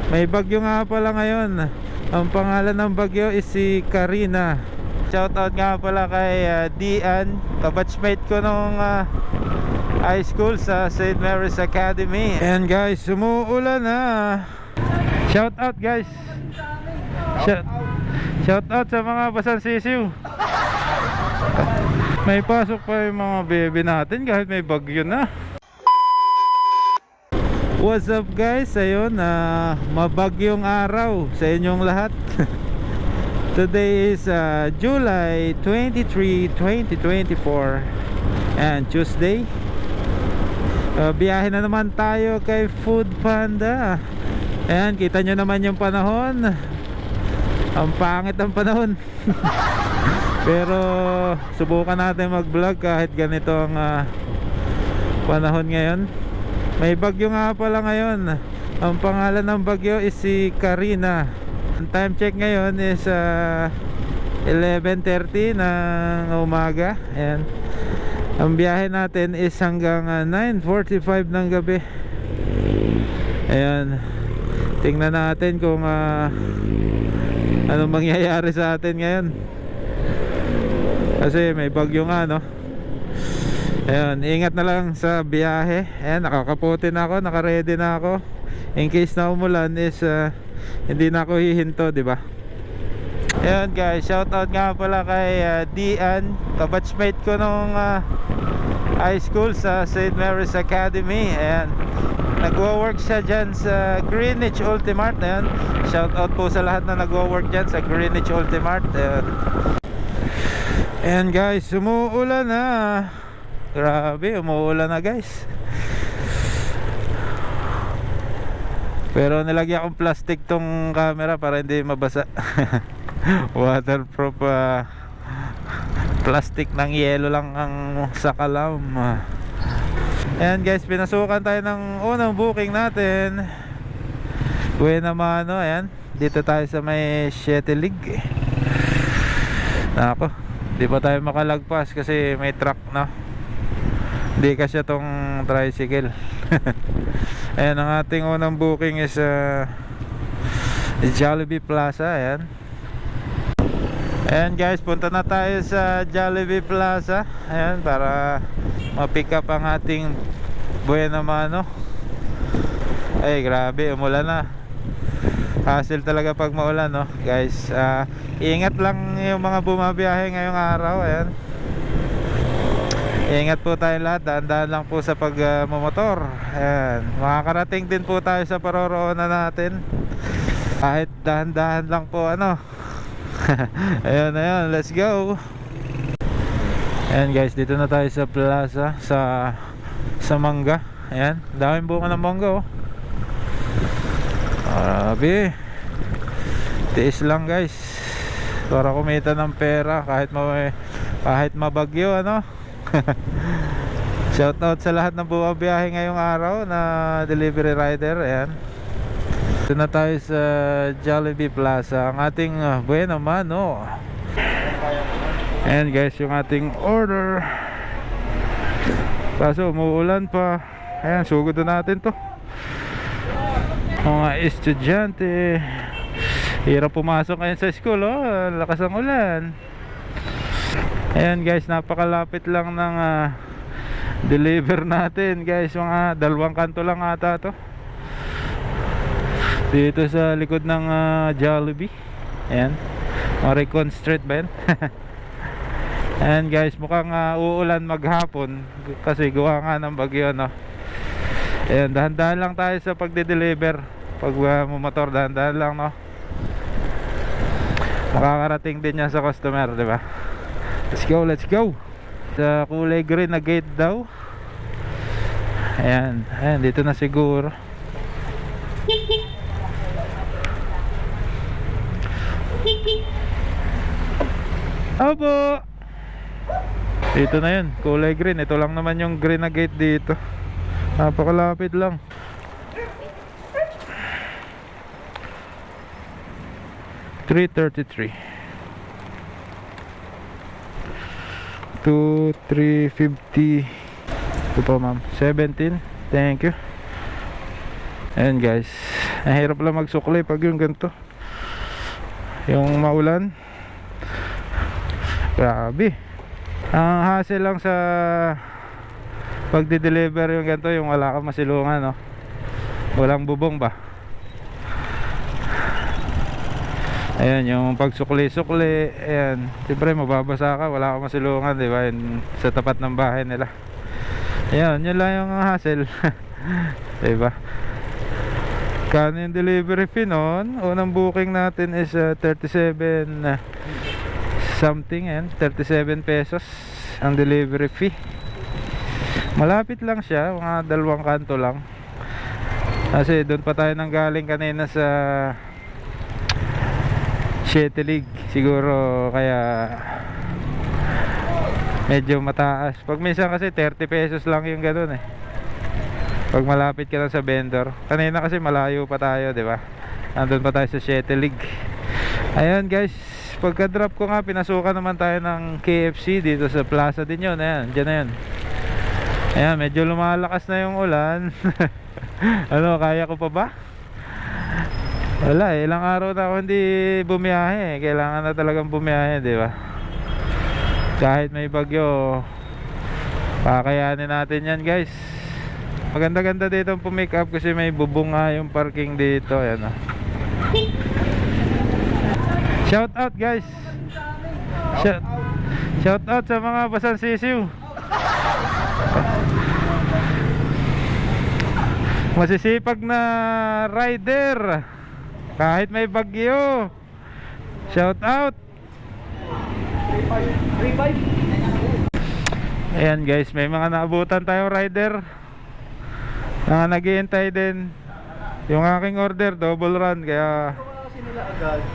May bagyo nga pala ngayon. Ang pangalan ng bagyo is si Karina. Shoutout nga pala kay Dian, kabatchmate ko nung high school sa St. Mary's Academy. And guys, umuulan na. Shoutout guys. Shoutout sa mga basang sisiw. May pasok pa yung mga bebe natin kahit may bagyo na. What's up guys? Ayun, mabagyong araw sa inyong lahat. Today is July 23, 2024 and Tuesday. Biyahe na naman tayo kay Food Panda. Ayan, kita nyo naman yung panahon. Ang pangit ang panahon. Pero subukan natin mag vlog kahit ganito ang panahon ngayon. May bagyo nga pala ngayon. Ang pangalan ng bagyo is si Karina. Ang time check ngayon is 11:30 ng umaga. Ayan. Ang biyahe natin is hanggang 9:45 ng gabi. Ayan. Tingnan natin kung anong mangyayari sa atin ngayon. Kasi may bagyo nga, no? Ayan, ingat na lang sa biyahe. Ayan, nakakaputi na ako, naka-ready na ako. In case na umulan is hindi na ako hihinto, di ba? Ayan guys, shoutout nga pala kay Dian, kabatchmate ko nung high school sa St. Mary's Academy. Ayan, nagwo-work siya dyan sa Greenwich Ultimart. Ayan, shoutout po sa lahat na nagwo-work dyan sa Greenwich Ultimart. Ayan guys, umuulan na. Grabe, umuulan na guys. Pero nilagyan akong plastic tong camera para hindi mabasa. Waterproof plastic ng yelo lang ang sakalam. Ayan guys, pinasukan tayo ng unang booking natin. Buena Mano, ayan. Dito tayo sa may Shetilig. Nako, di pa tayo makalagpas kasi may truck na. Hindi kasi tong tricycle. Ayan, ang ating unang booking is Jollibee Plaza. Ayan. Ayan guys, punta na tayo sa Jollibee Plaza. Ayan, para ma-pick up ang ating Buena Mano. Ay grabe, umulan na. Hassle talaga pag maulan, no guys. Ingat lang yung mga bumabiyahe ngayong araw. Ayan, ingat po tayo lahat, dahan-dahan lang po sa pagmumotor. Ayan, makakarating din po tayo sa paroroonan natin kahit dahan-dahan lang po, ano. Ayan, ayan, let's go. Ayan guys, dito na tayo sa plaza, sa mangga. Ayan, daming bunga ng mangga, oh. Grabe, tiis lang guys para kumita ng pera kahit mabagyo, ano. Shoutout sa lahat ng bumabiyahe ngayong araw na delivery rider. Ayan, ito na tayo sa Jollibee Plaza, ang ating Buena Mano. Ayan guys, yung ating order. Kaso umuulan pa. Ayan, sugod na natin to. Mga estudyante, hirap pumasok ngayon sa school, oh. Lakas ang ulan. Ayan guys, napakalapit lang ng deliver natin guys. Mga 2 kanto lang ata to, dito sa likod ng Jollibee. Ayan, Recon Street ba yan? Ayan guys, mukhang uulan maghapon kasi gawa nga ng bagyo, no? Ayan, dahan-dahan lang tayo sa pagde-deliver. Pag motor, dahan-dahan lang, no? Makakarating din yan sa customer, di ba? Let's go, let's go. Sa kulay green na gate daw. Ayan, ayan, dito na siguro. Opo. Dito na yun, kulay green. Ito lang naman yung green na gate dito. Napakalapit lang. $3.33 to $3.50. Ito po ma'am, 17. Thank you. Ayan guys, Mahirap lang magsukli pag yung ganito, yung maulan. Grabe. Ang hassle lang sa pagde-deliver yung ganito, yung wala kang masilungan, no? Walang bubong ba? Ayan, yung pagsukli-sukli, ayan, siyempre mababasa ka, wala kang masilungan, di ba? Yun, sa tapat ng bahay nila. Ayan, yun lang yung hassle. Di ba? Kano yung delivery fee noon? Unang booking natin is 37 something, and 37 pesos ang delivery fee. Malapit lang siya, mga 2 kanto lang. Kasi doon pa tayo nang galing kanina sa Shetelig, siguro kaya medyo mataas. Pag minsan kasi 30 pesos lang yung ganoon eh, pag malapit ka na sa vendor. Kanina kasi malayo pa tayo, di ba? Nandun pa tayo sa Shetelig. Ayun guys, pagka drop ko nga, pinasukan naman tayo ng KFC dito sa plaza din yun. Ayan, dyan na yun. Ayan, medyo lumalakas na yung ulan. Ano, kaya ko pa ba? Wala, ilang araw na ako hindi bumiyahe. Kailangan na talagang bumiyahe, di ba? Kahit may bagyo, kakayanin natin yan guys. Maganda-ganda dito ang pumick up kasi may bubong nga yung parking dito. Ayan, oh. Shout out guys. Shout out sa mga basan sisiw. Masisipag na rider kahit may bagyo. Shout out. 3-5. Ayan guys, may mga naabutan tayong rider na naghihintay din. Yung aking order double run, kaya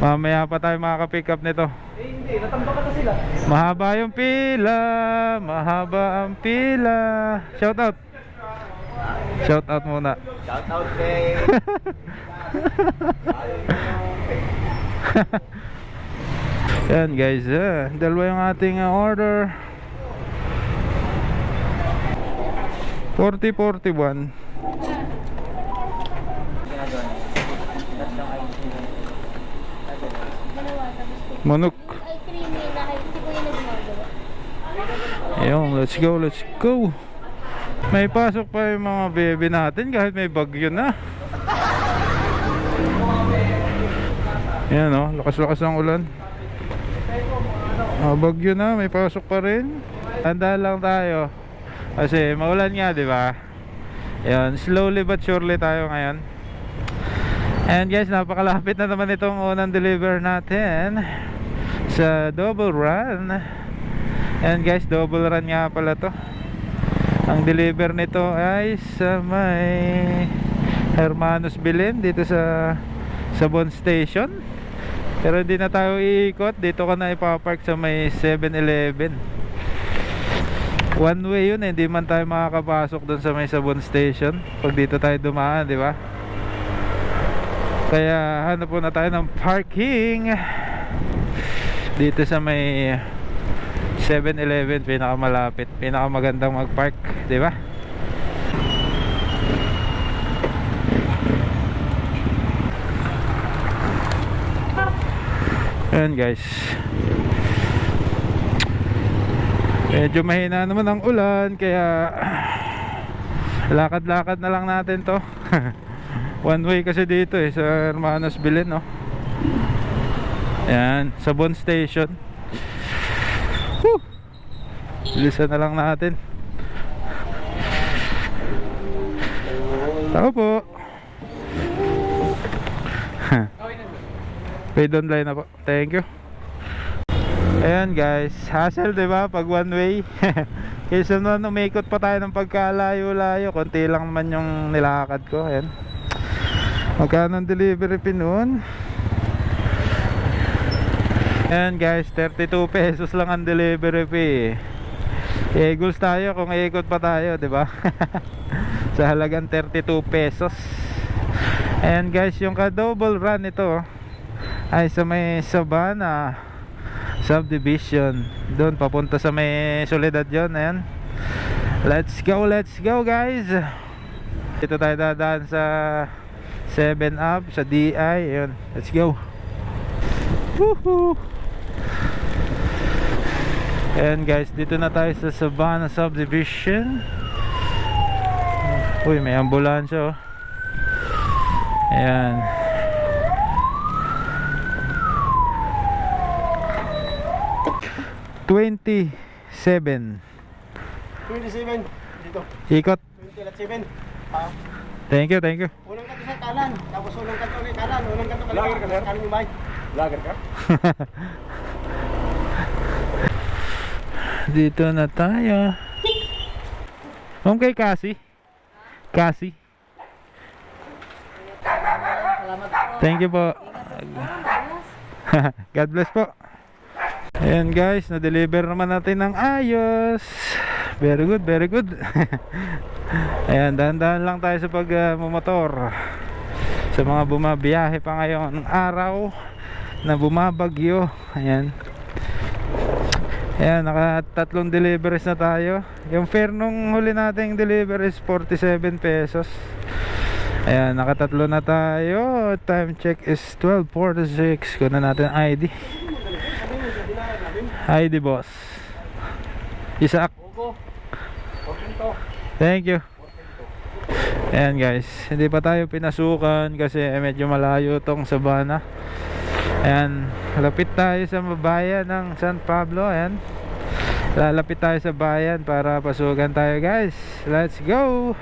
mamaya pa tayo makaka-pick up nito. Hindi, natambakan na sila. Mahaba yung pila, mahaba ang pila. Shout out. Shout out muna. Shout out kay Yan guys, dalawa yung ating order. 40-41. Manok. Ayun, let's go, let's go. May pasok pa yung mga baby natin kahit may bagyo na. Yan, oh, lakas-lakas ng ulan. Bagyo na, may pasok pa rin. Tanda lang tayo kasi maulan nga, di ba? Yan, slowly but surely tayo ngayon. And guys, napakalapit na naman itong unang deliver natin sa double run. And guys, double run nga pala to. Ang deliver nito ay sa may Hermanos Belen, dito sa Sabon Station. Pero hindi na tayo iikot, dito ka na ipapark sa may 7-Eleven. One way yun, hindi man tayo makakapasok doon sa may Sabon Station pag dito tayo dumaan, di ba? Kaya hanap po na tayo ng parking dito sa may 7-Eleven, pinakamalapit, pinakamagandang mag-park, di ba? Ayan guys, medyo mahina naman ang ulan, kaya lakad-lakad na lang natin to. One way kasi dito eh, sa Hermanos Belen, no? Ayan, Sabon Station. Woo! Bilisan na lang natin. Tao po. Paid online na po. Thank you. Ayan guys, hassle diba pag one way. Kaysa naman umikot pa tayo ng pagkalayo-layo, konti lang naman yung nilakad ko. Ayan, magkano ang delivery fee noon? Ayan guys, 32 pesos lang ang delivery fee. Eagles tayo kung ikot pa tayo, diba? Sa halagang 32 pesos. Ayan guys, yung ka-double run ito ay sa may Sabana Subdivision, doon papunta sa may Soledad yun. Ayan, let's go guys. Dito tayo dadaan sa 7 Up sa DI. Ayun, let's go. Woohoo! Ayan guys, dito na tayo sa Savannah Subdivision. Uy, may ambulansya oh. Ayan. $27. 27. Dito. Ikot. 20 at 7. Thank you, thank you. Unang kanto sa kanan. Tapos unang kanto ulit kanan. Unang kanto kanan. Lager ka, sir? Kanan yung mic. Lager ka? Dito na tayo. Home kay Cassie. Cassie. Salamat po. Thank you po. God bless po. Ayan guys, na-deliver naman natin ng ayos. Very good, very good. Ayan, dahan-dahan lang tayo sa pagmumotor. Sa mga bumabiyahe pa ngayon ng araw na bumabagyo. Ayan. Ayan, naka-3 deliveries na tayo. Yung fare nung huli nating delivery is 47 pesos. Ayan, naka-3 na tayo. Time check is 12:46. Kunan natin ID. ID boss Isaac. Thank you. Ayan guys, hindi pa tayo pinasukan kasi medyo malayo tong Savannah. Ayan, lapit tayo sa bayan ng San Pablo. Ayan, lalapit tayo sa bayan para pasukan tayo guys. Let's go.